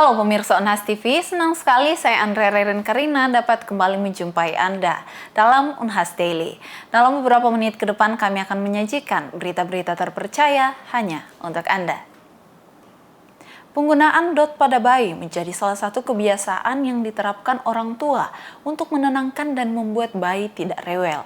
Halo pemirsa Unhas TV, senang sekali saya Andre Rerin Karina dapat kembali menjumpai Anda dalam Unhas Daily. Dalam beberapa menit ke depan kami akan menyajikan berita-berita terpercaya hanya untuk Anda. Penggunaan DOT pada bayi menjadi salah satu kebiasaan yang diterapkan orang tua untuk menenangkan dan membuat bayi tidak rewel.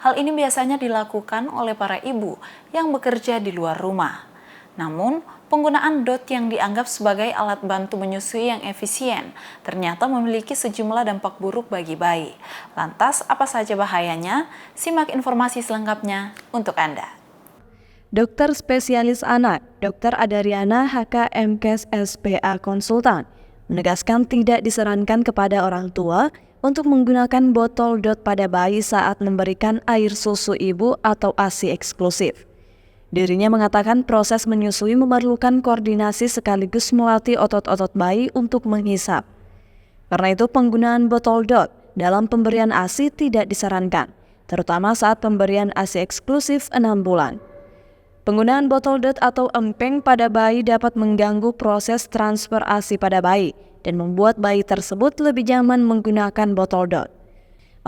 Hal ini biasanya dilakukan oleh para ibu yang bekerja di luar rumah. Namun, penggunaan DOT yang dianggap sebagai alat bantu menyusui yang efisien ternyata memiliki sejumlah dampak buruk bagi bayi. Lantas, apa saja bahayanya? Simak informasi selengkapnya untuk Anda. Dokter spesialis anak, Dr. Adariana HKMKes SPA Konsultan, menegaskan tidak disarankan kepada orang tua untuk menggunakan botol DOT pada bayi saat memberikan air susu ibu atau ASI eksklusif. Dirinya mengatakan proses menyusui memerlukan koordinasi sekaligus melatih otot-otot bayi untuk menghisap. Karena itu penggunaan botol DOT dalam pemberian ASI tidak disarankan, terutama saat pemberian ASI eksklusif 6 bulan. Penggunaan botol DOT atau empeng pada bayi dapat mengganggu proses transfer ASI pada bayi dan membuat bayi tersebut lebih nyaman menggunakan botol DOT.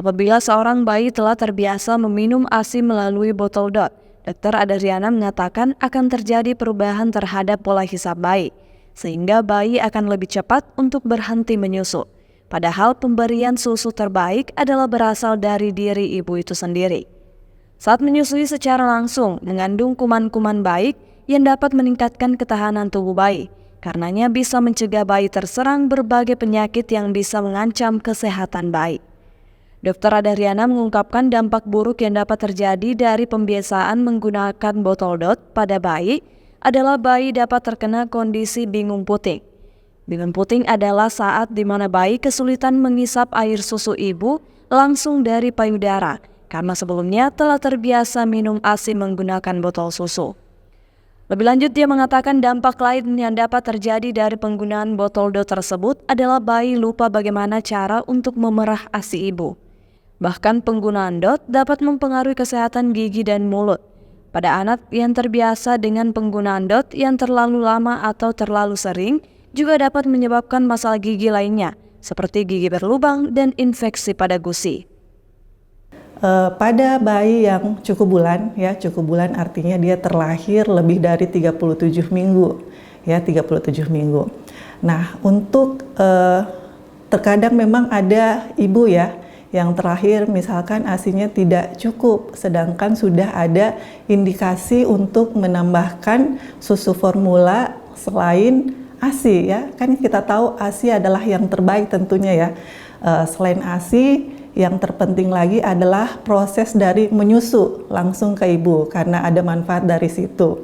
Apabila seorang bayi telah terbiasa meminum ASI melalui botol DOT, Dr. Adariana mengatakan akan terjadi perubahan terhadap pola hisap bayi, sehingga bayi akan lebih cepat untuk berhenti menyusu. Padahal pemberian susu terbaik adalah berasal dari diri ibu itu sendiri. Saat menyusui secara langsung mengandung kuman-kuman baik yang dapat meningkatkan ketahanan tubuh bayi, karenanya bisa mencegah bayi terserang berbagai penyakit yang bisa mengancam kesehatan bayi. Dr. Adariana mengungkapkan dampak buruk yang dapat terjadi dari pembiasaan menggunakan botol DOT pada bayi adalah bayi dapat terkena kondisi bingung puting. Bingung puting adalah saat di mana bayi kesulitan mengisap air susu ibu langsung dari payudara karena sebelumnya telah terbiasa minum ASI menggunakan botol susu. Lebih lanjut, dia mengatakan dampak lain yang dapat terjadi dari penggunaan botol DOT tersebut adalah bayi lupa bagaimana cara untuk memerah ASI ibu. Bahkan penggunaan DOT dapat mempengaruhi kesehatan gigi dan mulut. Pada anak yang terbiasa dengan penggunaan DOT yang terlalu lama atau terlalu sering juga dapat menyebabkan masalah gigi lainnya, seperti gigi berlubang dan infeksi pada gusi. Pada bayi yang cukup bulan artinya dia terlahir lebih dari 37 minggu, 37 minggu. Nah, untuk terkadang memang ada ibu yang terakhir misalkan ASINya tidak cukup, sedangkan sudah ada indikasi untuk menambahkan susu formula selain ASI kan kita tahu ASI adalah yang terbaik tentunya selain ASI yang terpenting lagi adalah proses dari menyusu langsung ke ibu karena ada manfaat dari situ.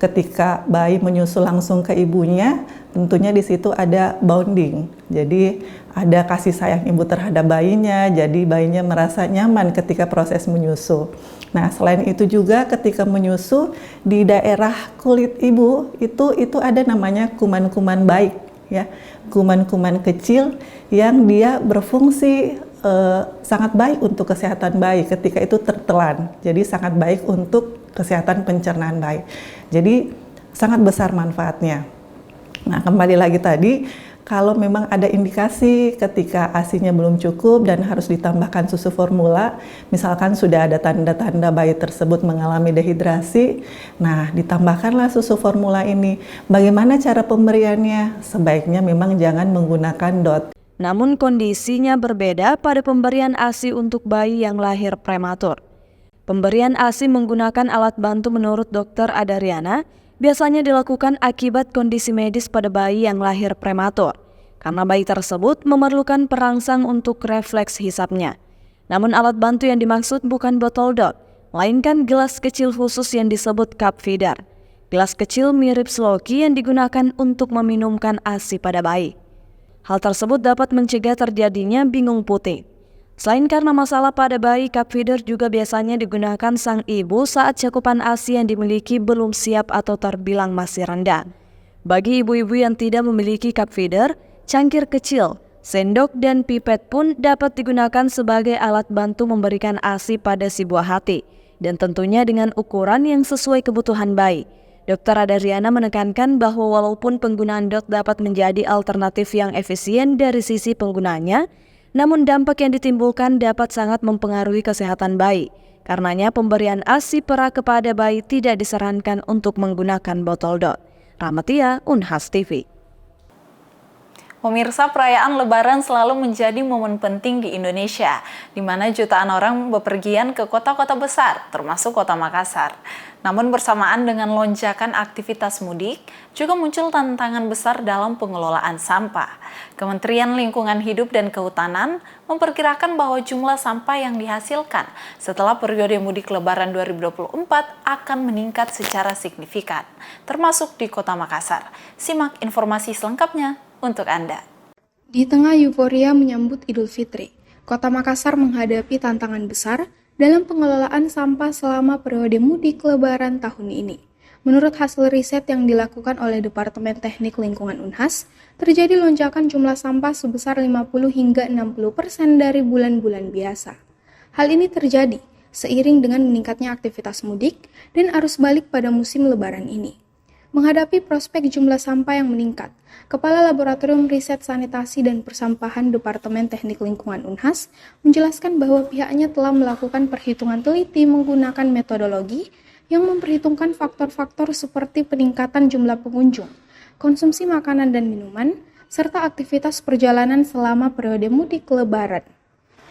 Ketika bayi menyusu langsung ke ibunya, tentunya di situ ada bonding. Jadi ada kasih sayang ibu terhadap bayinya, jadi bayinya merasa nyaman ketika proses menyusu. Nah, selain itu juga ketika menyusu di daerah kulit ibu itu ada namanya kuman-kuman baik, kuman-kuman kecil yang dia berfungsi sangat baik untuk kesehatan bayi ketika itu tertelan. Jadi sangat baik untuk kesehatan pencernaan bayi. Jadi sangat besar manfaatnya. Nah, kembali lagi tadi, kalau memang ada indikasi ketika ASINya belum cukup dan harus ditambahkan susu formula, misalkan sudah ada tanda-tanda bayi tersebut mengalami dehidrasi, nah ditambahkanlah susu formula ini. Bagaimana cara pemberiannya? Sebaiknya memang jangan menggunakan DOT. Namun kondisinya berbeda pada pemberian ASI untuk bayi yang lahir prematur. Pemberian ASI menggunakan alat bantu menurut Dr. Adariana biasanya dilakukan akibat kondisi medis pada bayi yang lahir prematur, karena bayi tersebut memerlukan perangsang untuk refleks hisapnya. Namun alat bantu yang dimaksud bukan botol DOT, melainkan gelas kecil khusus yang disebut cup feeder. Gelas kecil mirip sloki yang digunakan untuk meminumkan ASI pada bayi. Hal tersebut dapat mencegah terjadinya bingung puting. Selain karena masalah pada bayi, cup feeder juga biasanya digunakan sang ibu saat cakupan ASI yang dimiliki belum siap atau terbilang masih rendah. Bagi ibu-ibu yang tidak memiliki cup feeder, cangkir kecil, sendok, dan pipet pun dapat digunakan sebagai alat bantu memberikan ASI pada si buah hati, dan tentunya dengan ukuran yang sesuai kebutuhan bayi. Dr. Adariana menekankan bahwa walaupun penggunaan DOT dapat menjadi alternatif yang efisien dari sisi penggunanya, namun dampak yang ditimbulkan dapat sangat mempengaruhi kesehatan bayi. Karenanya pemberian ASI perah kepada bayi tidak disarankan untuk menggunakan botol DOT. Rahmatia, Unhas TV. Pemirsa, perayaan Lebaran selalu menjadi momen penting di Indonesia, di mana jutaan orang bepergian ke kota-kota besar, termasuk kota Makassar. Namun bersamaan dengan lonjakan aktivitas mudik, juga muncul tantangan besar dalam pengelolaan sampah. Kementerian Lingkungan Hidup dan Kehutanan memperkirakan bahwa jumlah sampah yang dihasilkan setelah periode mudik Lebaran 2024 akan meningkat secara signifikan, termasuk di kota Makassar. Simak informasi selengkapnya untuk Anda. Di tengah euforia menyambut Idul Fitri, Kota Makassar menghadapi tantangan besar dalam pengelolaan sampah selama periode mudik Lebaran tahun ini. Menurut hasil riset yang dilakukan oleh Departemen Teknik Lingkungan Unhas, terjadi lonjakan jumlah sampah sebesar 50 hingga 60% dari bulan-bulan biasa. Hal ini terjadi seiring dengan meningkatnya aktivitas mudik dan arus balik pada musim Lebaran ini. Menghadapi prospek jumlah sampah yang meningkat, Kepala Laboratorium Riset Sanitasi dan Persampahan Departemen Teknik Lingkungan Unhas menjelaskan bahwa pihaknya telah melakukan perhitungan teliti menggunakan metodologi yang memperhitungkan faktor-faktor seperti peningkatan jumlah pengunjung, konsumsi makanan dan minuman, serta aktivitas perjalanan selama periode mudik Lebaran.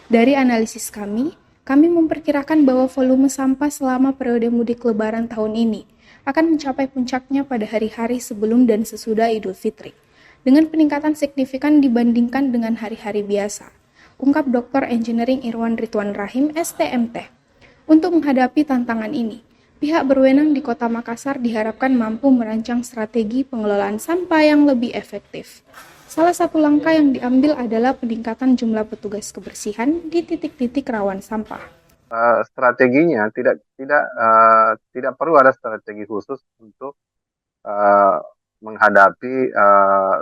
Dari analisis kami memperkirakan bahwa volume sampah selama periode mudik Lebaran tahun ini akan mencapai puncaknya pada hari-hari sebelum dan sesudah Idul Fitri, dengan peningkatan signifikan dibandingkan dengan hari-hari biasa, ungkap Dr. Engineering Irwan Ridwan Rahim, STMT. Untuk menghadapi tantangan ini, pihak berwenang di Kota Makassar diharapkan mampu merancang strategi pengelolaan sampah yang lebih efektif. Salah satu langkah yang diambil adalah peningkatan jumlah petugas kebersihan di titik-titik rawan sampah. Strateginya tidak perlu ada strategi khusus untuk menghadapi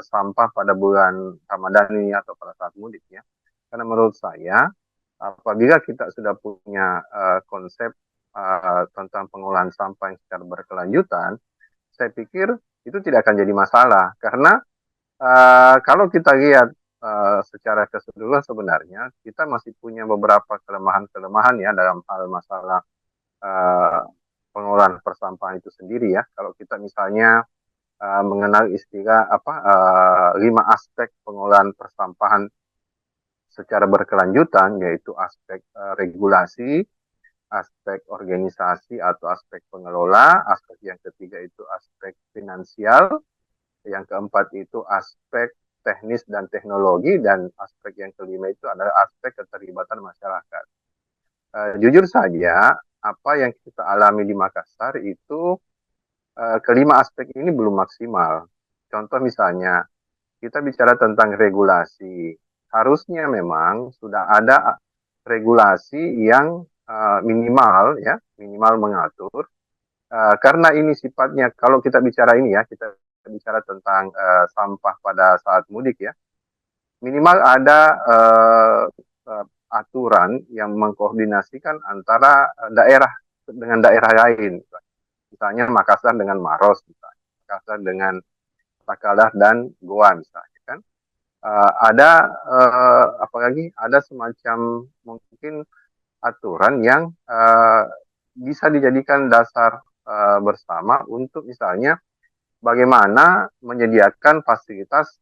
sampah pada bulan Ramadan ini atau pada saat mudik ya. Karena menurut saya apabila kita sudah punya konsep tentang pengolahan sampah yang secara berkelanjutan, saya pikir itu tidak akan jadi masalah karena kalau kita lihat secara keseluruhan sebenarnya kita masih punya beberapa kelemahan-kelemahan ya dalam hal masalah pengolahan persampahan itu sendiri ya. Kalau kita misalnya mengenal istilah 5 aspek pengolahan persampahan secara berkelanjutan, yaitu aspek regulasi, aspek organisasi atau aspek pengelola, aspek yang ketiga itu aspek finansial, yang keempat itu aspek teknis dan teknologi, dan aspek yang kelima itu adalah aspek keterlibatan masyarakat. Jujur saja, apa yang kita alami di Makassar itu kelima aspek ini belum maksimal. Contoh misalnya, kita bicara tentang regulasi. Harusnya memang sudah ada regulasi yang minimal mengatur. Karena ini sifatnya, kalau kita bicara ini ya, kita bicara tentang sampah pada saat mudik ya, minimal ada aturan yang mengkoordinasikan antara daerah dengan daerah lain, misalnya Makassar dengan Maros, misalnya Makassar dengan Takalar dan Goa misalnya kan. Apalagi ada semacam mungkin aturan yang bisa dijadikan dasar bersama untuk misalnya bagaimana menyediakan fasilitas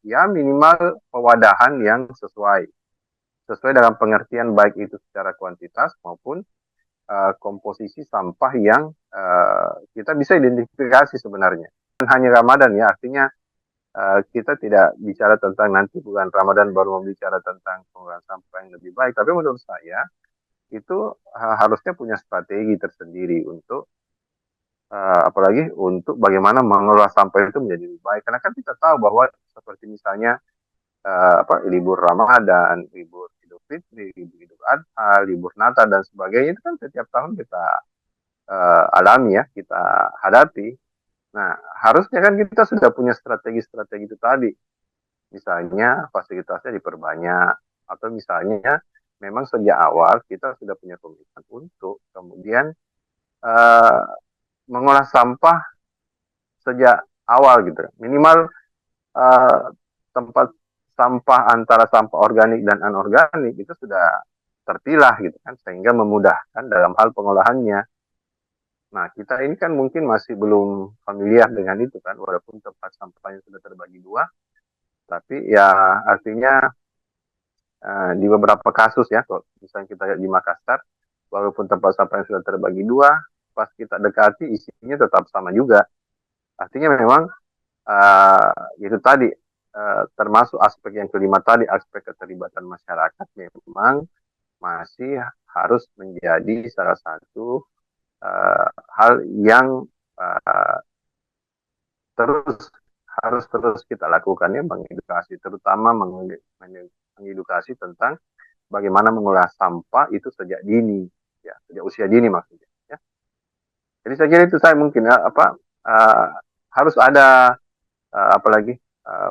ya minimal pewadahan yang sesuai dalam pengertian baik itu secara kuantitas maupun komposisi sampah yang kita bisa identifikasi sebenarnya. Dan hanya Ramadan ya, artinya kita tidak bicara tentang nanti bulan Ramadan baru membicara tentang pengolahan sampah yang lebih baik, tapi menurut saya itu harusnya punya strategi tersendiri untuk apalagi untuk bagaimana mengelola sampah itu menjadi lebih baik. Karena kan kita tahu bahwa seperti misalnya libur Ramadan, libur Idul Fitri, libur Idul Adha, libur Natal dan sebagainya itu kan setiap tahun kita alami ya, kita hadapi. Nah, harusnya kan kita sudah punya strategi-strategi itu tadi. Misalnya fasilitasnya diperbanyak atau misalnya memang sejak awal kita sudah punya komitmen untuk kemudian mengolah sampah sejak awal gitu. Minimal tempat sampah antara sampah organik dan anorganik itu sudah terpilah gitu kan, sehingga memudahkan dalam hal pengolahannya. Nah, kita ini kan mungkin masih belum familiar dengan itu kan, walaupun tempat sampahnya sudah terbagi dua, tapi ya artinya di beberapa kasus ya, kalau misalnya kita lihat di Makassar, walaupun tempat sampah yang sudah terbagi dua, pas kita dekati isinya tetap sama juga. Artinya memang itu tadi, termasuk aspek yang kelima tadi, aspek keterlibatan masyarakat memang masih harus menjadi salah satu hal yang harus terus kita lakukan ya, mengedukasi, terutama mengedukasi tentang bagaimana mengolah sampah itu sejak dini, ya, sejak usia dini maksudnya. Ya. Jadi saya kira itu saya mungkin ya, harus ada apalagi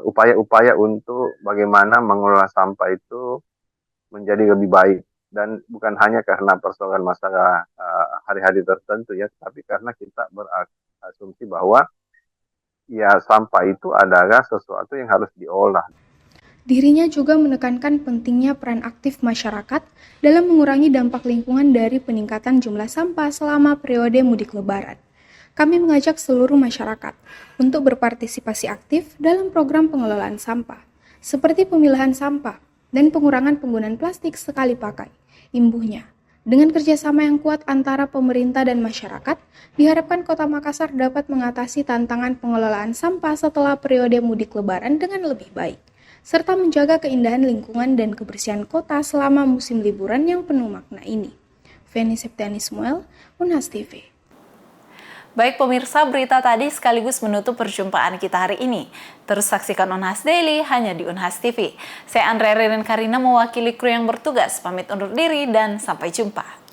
upaya-upaya untuk bagaimana mengelola sampah itu menjadi lebih baik, dan bukan hanya karena persoalan masalah hari-hari tertentu ya, tapi karena kita berasumsi bahwa ya sampah itu adalah sesuatu yang harus diolah. Dirinya juga menekankan pentingnya peran aktif masyarakat dalam mengurangi dampak lingkungan dari peningkatan jumlah sampah selama periode mudik lebaran. Kami mengajak seluruh masyarakat untuk berpartisipasi aktif dalam program pengelolaan sampah, seperti pemilahan sampah dan pengurangan penggunaan plastik sekali pakai. Imbuhnya, dengan kerjasama yang kuat antara pemerintah dan masyarakat, diharapkan Kota Makassar dapat mengatasi tantangan pengelolaan sampah setelah periode mudik lebaran dengan lebih baik, serta menjaga keindahan lingkungan dan kebersihan kota selama musim liburan yang penuh makna ini. Feni Septiani Smuel, Unhas TV. Baik pemirsa, berita tadi sekaligus menutup perjumpaan kita hari ini. Terus saksikan Unhas Daily hanya di Unhas TV. Saya Andrea Ririn Karina mewakili kru yang bertugas, pamit undur diri dan sampai jumpa.